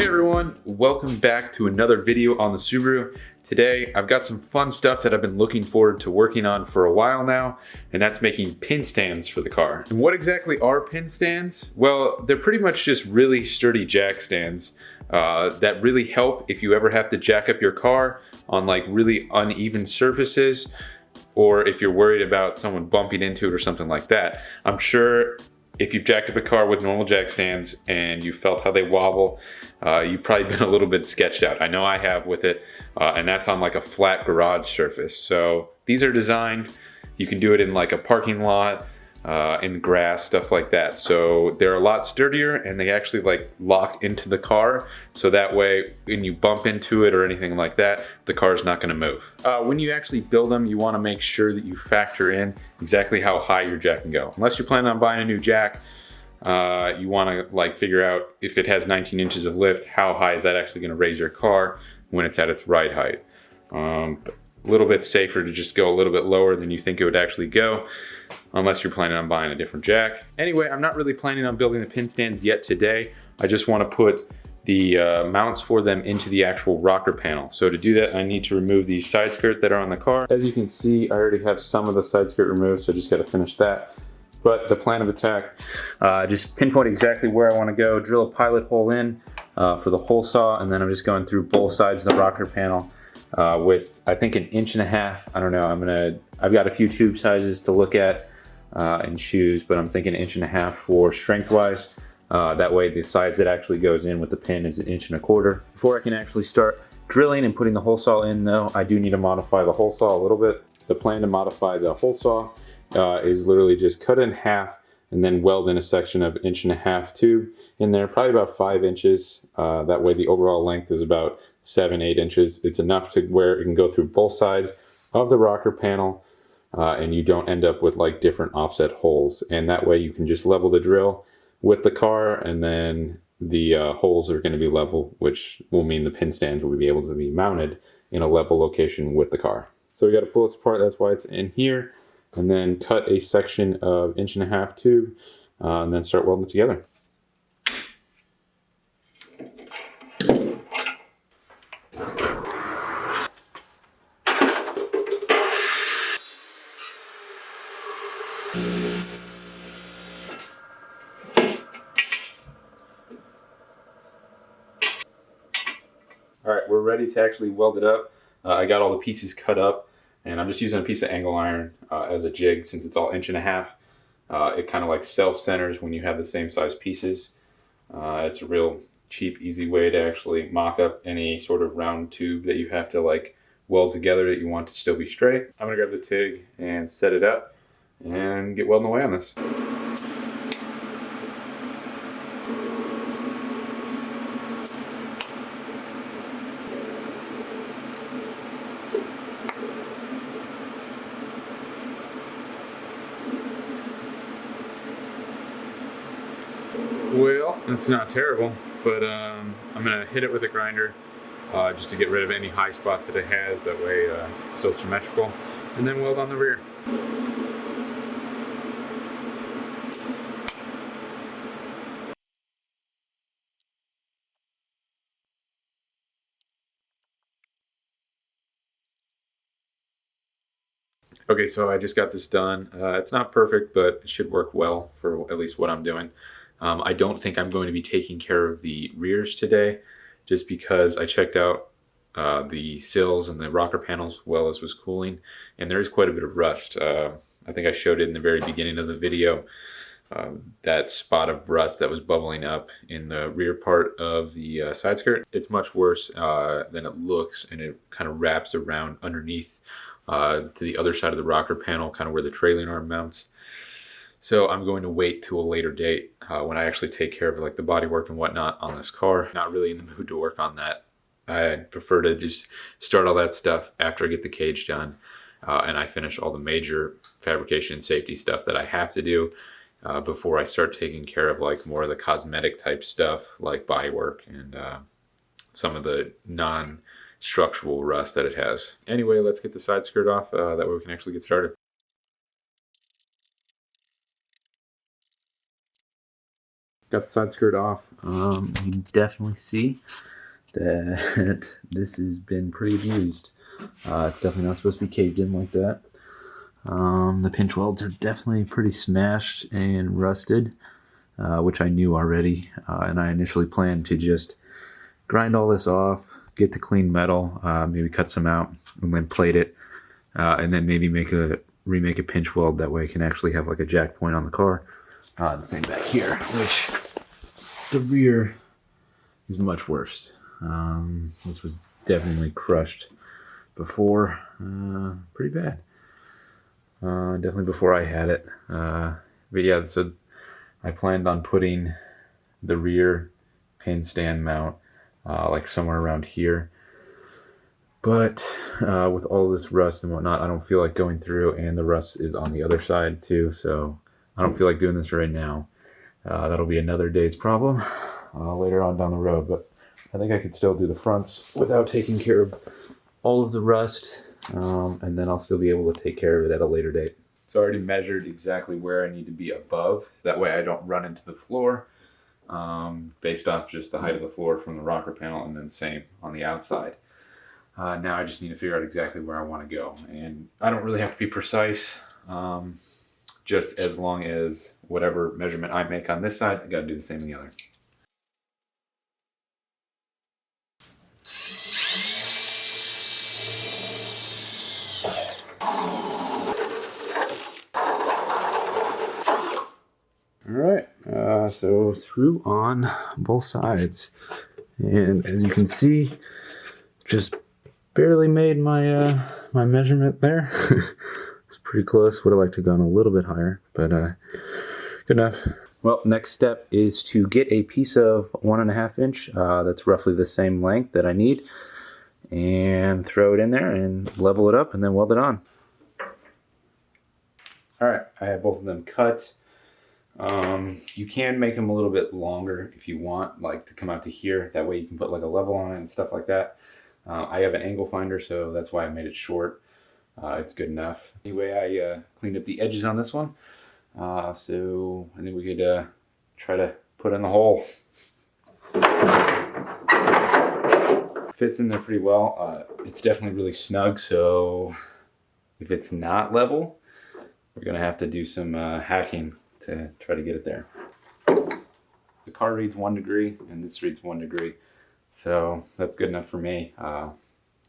Hey everyone, welcome back to another video on the Subaru. Today I've got some fun stuff that I've been looking forward to working on for a while now, and that's making pin stands for the car. And what exactly are pin stands? Well, they're pretty much just really sturdy jack stands that really help if you ever have to jack up your car on like really uneven surfaces, or if you're worried about someone bumping into it or something like that. I'm sure if you've jacked up a car with normal jack stands and you felt how they wobble, you've probably been a little bit sketched out. I know I have with it, and that's on like a flat garage surface. So these are designed, you can do it in like a parking lot, in the grass, stuff like that. So they're a lot sturdier and they actually like lock into the car. So that way when you bump into it or anything like that, the car is not gonna move. When you actually build them, you wanna make sure that you factor in exactly how high your jack can go. Unless you're planning on buying a new jack, you wanna like figure out if it has 19 inches of lift, how high is that actually gonna raise your car when it's at its ride height. A little bit safer to just go a little bit lower than you think it would actually go, unless you're planning on buying a different jack. Anyway, I'm not really planning on building the pin stands yet today. I just want to put the mounts for them into the actual rocker panel. So to do that, I need to remove the side skirt that are on the car. As you can see, I already have some of the side skirt removed, so I just got to finish that. But the plan of attack, just pinpoint exactly where I want to go, drill a pilot hole in for the hole saw, and then I'm just going through both sides of the rocker panel. With I think 1.5 inches. I don't know. I've got a few tube sizes to look at and choose, but I'm thinking 1.5 inches for strength wise. That way the size that actually goes in with the pin is 1.25 inches. Before I can actually start drilling and putting the hole saw in though, I do need to modify the hole saw a little bit. The plan to modify the hole saw is literally just cut it in half and then weld in a section of 1.5 inch tube in there, probably about 5 inches. That way the overall length is about 7-8 inches. It's enough to where it can go through both sides of the rocker panel, and you don't end up with like different offset holes. And that way you can just level the drill with the car, and then the holes are going to be level, which will mean the pin stands will be able to be mounted in a level location with the car. So we got to pull this apart. That's why it's in here, and then cut a section of 1.5 inch tube, and then start welding it together. All right, we're ready to actually weld it up. I got all the pieces cut up, and I'm just using a piece of angle iron as a jig since it's all 1.5 inches. It kind of like self-centers when you have the same size pieces. It's a real cheap, easy way to actually mock up any sort of round tube that you have to like weld together that you want to still be straight. I'm gonna grab the TIG and set it up and get welding away on this. Well, that's not terrible, but I'm gonna hit it with a grinder just to get rid of any high spots that it has. That way it's still symmetrical, and then weld on the rear. Okay, so I just got this done. It's not perfect, but it should work well for at least what I'm doing. I don't think I'm going to be taking care of the rears today, just because I checked out the sills and the rocker panels well as was cooling, and there is quite a bit of rust. I think I showed it in the very beginning of the video, that spot of rust that was bubbling up in the rear part of the side skirt. It's much worse than it looks, and it kind of wraps around underneath to the other side of the rocker panel, kind of where the trailing arm mounts. So I'm going to wait to a later date when I actually take care of like the bodywork and whatnot on this car. Not really in the mood to work on that. I prefer to just start all that stuff after I get the cage done and I finish all the major fabrication and safety stuff that I have to do before I start taking care of like more of the cosmetic type stuff like bodywork and some of the non-structural rust that it has. Anyway, let's get the side skirt off. That way we can actually get started. Got the side skirt off. You definitely see that this has been pretty abused. It's definitely not supposed to be caved in like that. The pinch welds are definitely pretty smashed and rusted, which I knew already. And I initially planned to just grind all this off, get the clean metal, maybe cut some out, and then plate it, and then maybe remake a pinch weld. That way I can actually have like a jack point on the car. The same back here, which the rear is much worse. This was definitely crushed before, pretty bad. Definitely before I had it. But yeah, so I planned on putting the rear pin stand mount like somewhere around here. But with all this rust and whatnot, I don't feel like going through, and the rust is on the other side too, so I don't feel like doing this right now. That'll be another day's problem later on down the road, but I think I could still do the fronts without taking care of all of the rust, and then I'll still be able to take care of it at a later date. So I already measured exactly where I need to be above, so that way I don't run into the floor, based off just the height of the floor from the rocker panel, and then same on the outside. Now I just need to figure out exactly where I want to go, and I don't really have to be precise, just as long as whatever measurement I make on this side, I got to do the same on the other. All right, so through on both sides, and as you can see, just barely made my my measurement there. It's pretty close. Would have liked to have gone a little bit higher, but good enough. Well, next step is to get a piece of 1.5 inch that's roughly the same length that I need, and throw it in there and level it up and then weld it on. All right, I have both of them cut. You can make them a little bit longer if you want, like to come out to here. That way you can put like a level on it and stuff like that. I have an angle finder, so that's why I made it short. It's good enough. Anyway, I cleaned up the edges on this one. So I think we could try to put in the hole. Fits in there pretty well. It's definitely really snug, so if it's not level, we're gonna have to do some hacking to try to get it there. The car reads 1 degree and this reads 1 degree, so that's good enough for me.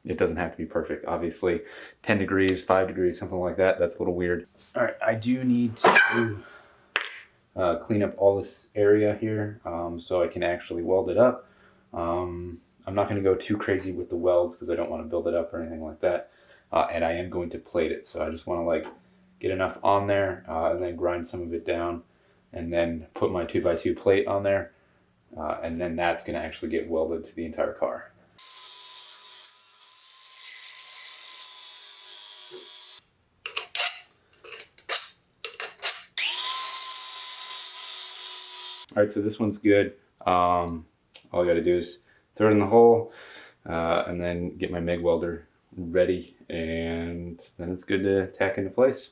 It doesn't have to be perfect, obviously. 10 degrees, 5 degrees, something like that, that's a little weird. All right, I do need to clean up all this area here so I can actually weld it up. I'm not going to go too crazy with the welds because I don't want to build it up or anything like that. And I am going to plate it, so I just want to like get enough on there and then grind some of it down and then put my 2x2 plate on there, and then that's going to actually get welded to the entire car. All right, so this one's good. All I got to do is throw it in the hole and then get my MIG welder ready, and then it's good to tack into place.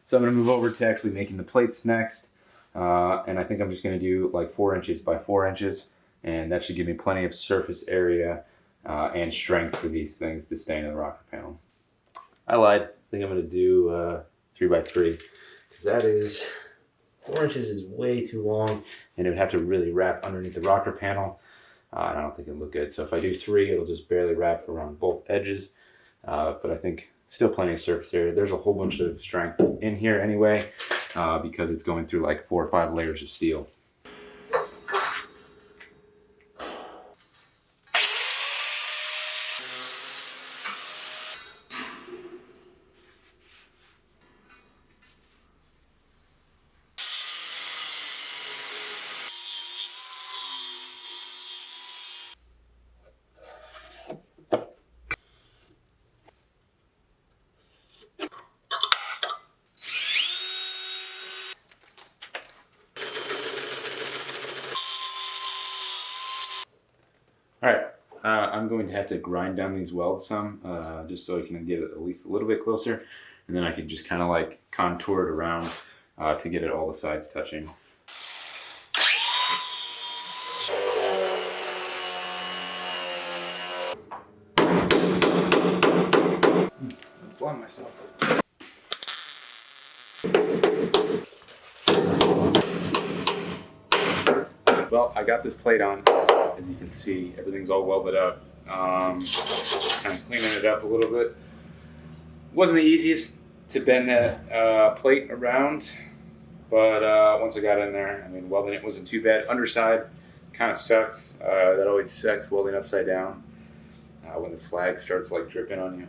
So I'm going to move over to actually making the plates next, and I think I'm just going to do like 4 inches by 4 inches, and that should give me plenty of surface area and strength for these things to stay in the rocker panel. I lied. I think I'm going to do 3 by 3 because that is 4 inches is way too long, and it would have to really wrap underneath the rocker panel, and I don't think it'll look good. So if I do 3, it'll just barely wrap around both edges, but I think still plenty of surface area. There's a whole bunch of strength in here anyway, because it's going through like 4 or 5 layers of steel. I'm going to have to grind down these welds some, just so I can get it at least a little bit closer, and then I can just kind of like contour it around to get it all the sides touching. I'm blowing myself. Well, I got this plate on. As you can see, everything's all welded up. Kind of cleaning it up a little bit. Wasn't the easiest to bend that plate around, but once I got in there, I mean, welding it wasn't too bad. Underside kind of sucked. That always sucks, welding upside down when the slag starts like dripping on you.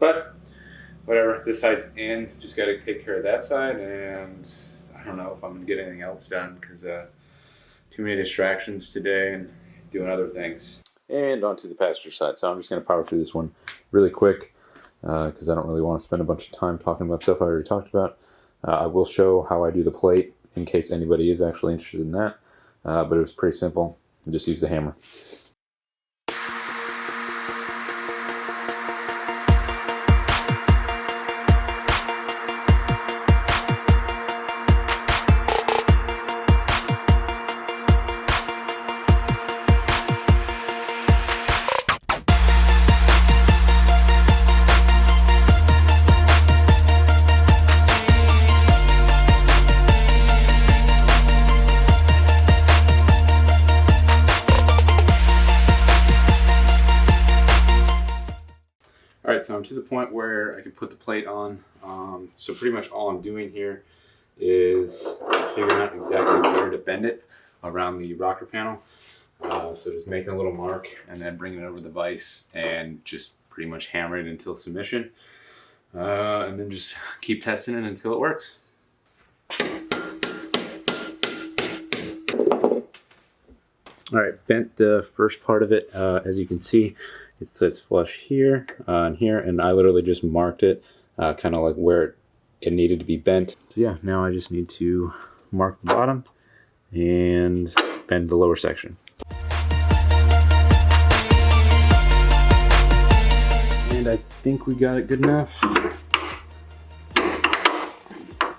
But whatever, this side's in. Just got to take care of that side, and I don't know if I'm gonna get anything else done because too many distractions today and doing other things. And onto the passenger side. So I'm just going to power through this one really quick because I don't really want to spend a bunch of time talking about stuff I already talked about. I will show how I do the plate in case anybody is actually interested in that. But it was pretty simple. I just use the hammer. Alright, so I'm to the point where I can put the plate on. So pretty much all I'm doing here is figuring out exactly where to bend it around the rocker panel. So just making a little mark and then bringing it over the vise and just pretty much hammer it until submission. And then just keep testing it until it works. Alright, bent the first part of it. As you can see, it sits flush here and here, and I literally just marked it kind of like where it needed to be bent. So yeah, now I just need to mark the bottom and bend the lower section. And I think we got it good enough.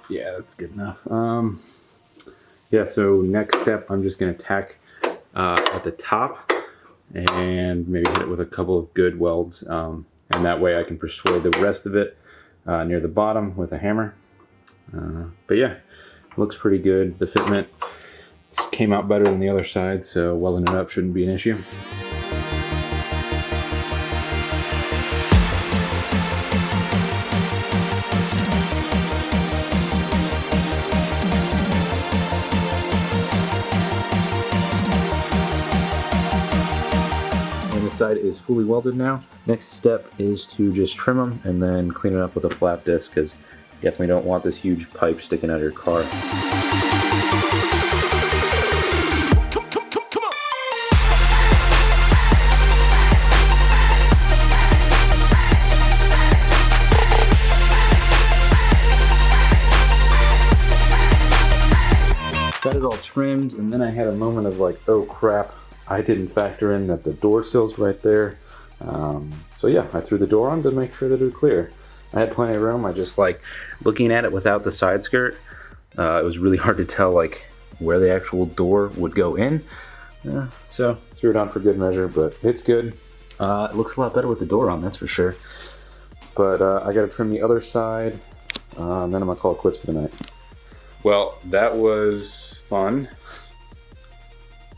Yeah, that's good enough. Yeah, so next step, I'm just gonna tack at the top and maybe hit it with a couple of good welds, and that way I can persuade the rest of it near the bottom with a hammer. But yeah, looks pretty good. The fitment came out better than the other side, so welding it up shouldn't be an issue. Side is fully welded now. Next step is to just trim them and then clean it up with a flat disc, because you definitely don't want this huge pipe sticking out of your car. Got it all trimmed, and then I had a moment of like, oh crap, I didn't factor in that the door sill's right there. So yeah, I threw the door on to make sure that it would clear. I had plenty of room. I just like looking at it without the side skirt. It was really hard to tell like where the actual door would go in. So threw it on for good measure, but it's good. It looks a lot better with the door on, that's for sure. But I gotta trim the other side, and then I'm gonna call it quits for the night. Well, that was fun.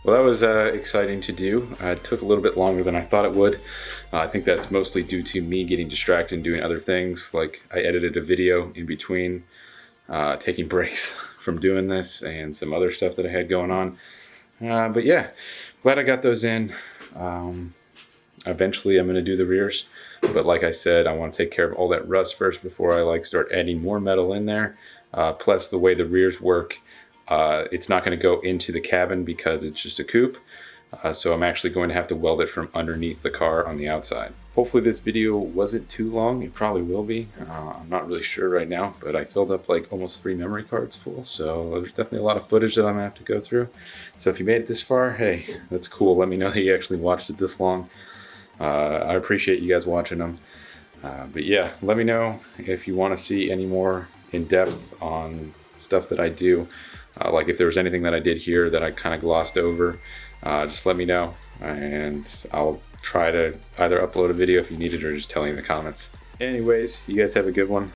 Well, that was exciting to do. It took a little bit longer than I thought it would. I think that's mostly due to me getting distracted and doing other things. Like I edited a video in between, taking breaks from doing this, and some other stuff that I had going on. But yeah, glad I got those in. Eventually I'm gonna do the rears. But like I said, I want to take care of all that rust first before I like start adding more metal in there. Plus the way the rears work, it's not going to go into the cabin because it's just a coupe. So I'm actually going to have to weld it from underneath the car on the outside. Hopefully this video wasn't too long. It probably will be. I'm not really sure right now, but I filled up like almost 3 memory cards full, so there's definitely a lot of footage that I'm gonna have to go through. So if you made it this far, hey, that's cool. Let me know that you actually watched it this long. I appreciate you guys watching them. But yeah, let me know if you want to see any more in depth on stuff that I do. Like if there was anything that I did here that I kind of glossed over, just let me know and I'll try to either upload a video if you need it or just tell me in the comments. Anyways, you guys have a good one.